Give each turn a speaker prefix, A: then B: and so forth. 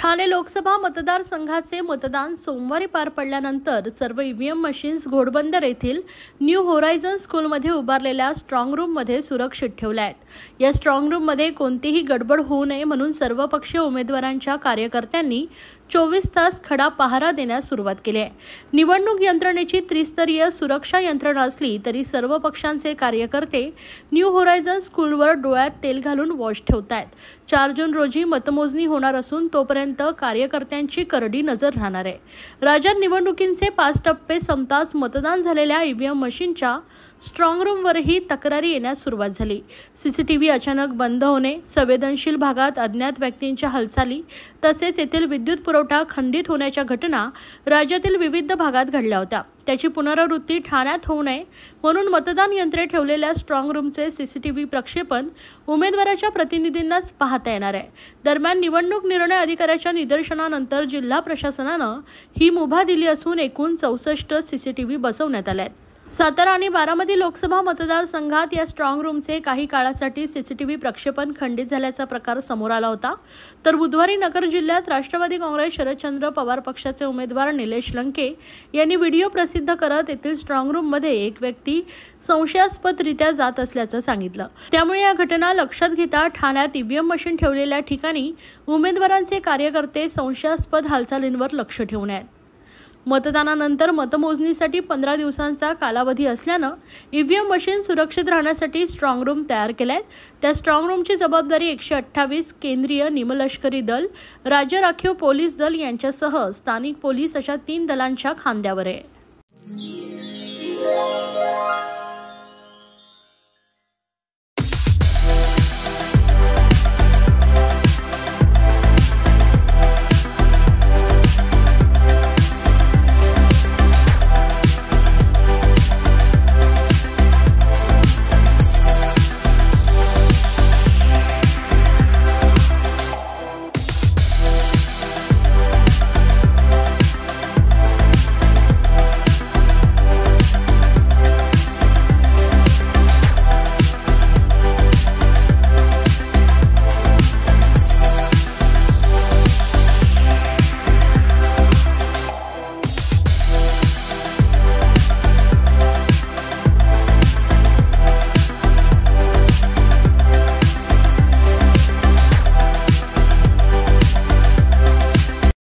A: ठाणे लोकसभा मतदारसंघाचे मतदान सोमवारी पार पडल्यानंतर सर्व ईव्हीएम मशीन्स घोडबंदर येथील न्यू होरायझन स्कूलमध्ये उभारलेल्या स्ट्रॉंग रूममध्ये सुरक्षित ठेवल्या आहेत। या स्ट्रॉंग रूममध्ये कोणतीही गडबड होऊ नये म्हणून सर्वपक्षीय उमेदवारांच्या कार्यकर्त्यांनी 24 तास खडा पहारा देण्यास सुरुवात केली आहे। निवडणूक यंत्रणेची त्रिस्तरीय सुरक्षा यंत्रणा असली तरी सर्व पक्षांचे कार्यकर्ते न्यू होरायझन स्कूलवर डोळ्यात तेल घालून वॉच ठेवतायत। 4 जून रोजी मतमोजणी होणार असून तोपर्यंत कार्यकर्त्यांची करडी नजर राहणार आहे। राज्यात निवडणुकींचे 5 टप्पे संपताच मतदान झालेल्या ईव्हीएम मशीनच्या स्ट्रॉंग रूमवरही तक्रारी येण्यास सुरुवात झाली। सीसीटीव्ही अचानक बंद होणे, संवेदनशील भागात अज्ञात व्यक्तींच्या हालचाली तसेच येथील विद्युत पुरवठा खंडित होण्याच्या घटना राज्यातील विविध भागात घडल्या होत्या। त्याची पुनरावृत्ती ठाण्यात होऊ नये म्हणून मतदान यंत्रे ठेवलेल्या स्ट्रॉंग रूमचे सीसीटीव्ही प्रक्षेपण उमेदवाराच्या प्रतिनिधींनाच पाहता येणार आहे। दरम्यान निवडणूक निर्णय अधिकाऱ्याच्या निदर्शनानंतर जिल्हा प्रशासनानं ही मुभा दिली असून एकूण 64 सीसीटीव्ही बसवण्यात आले आहेत। सातारा आणि बारामती लोकसभा मतदारसंघात या स्ट्रॉंग रूमचे काही काळासाठी सीसीटीव्ही प्रक्षेपण खंडित झाल्याचा प्रकार समोर आला होता। तर बुधवारी नगर जिल्ह्यात राष्ट्रवादी काँग्रेस शरदचंद्र पवार पक्षाचे उमेदवार निलेश लंके यांनी व्हिडिओ प्रसिद्ध करत येथील स्ट्रॉंग रूममध्ये एक व्यक्ती संशयास्पदरित्या जात असल्याचं सांगितलं। त्यामुळे या घटना लक्षात घेता ठाण्यात ईव्हीएम मशीन ठेवलेल्या ठिकाणी उमेदवारांचे कार्यकर्ते संशयास्पद हालचालींवर लक्ष ठेवून आहेत। मतदानानंतर मतमोजणीसाठी 15 दिवसांचा कालावधी असल्यानं ईव्हीएम मशीन सुरक्षित राहण्यासाठी स्ट्रॉंग रूम तयार केल्यात। त्या स्ट्रॉंग रूमची जबाबदारी 128 केंद्रीय निमलष्करी दल, राज्य राखीव पोलीस दल यांच्यासह स्थानिक पोलीस अशा 3 दलांच्या खांद्यावर आहे।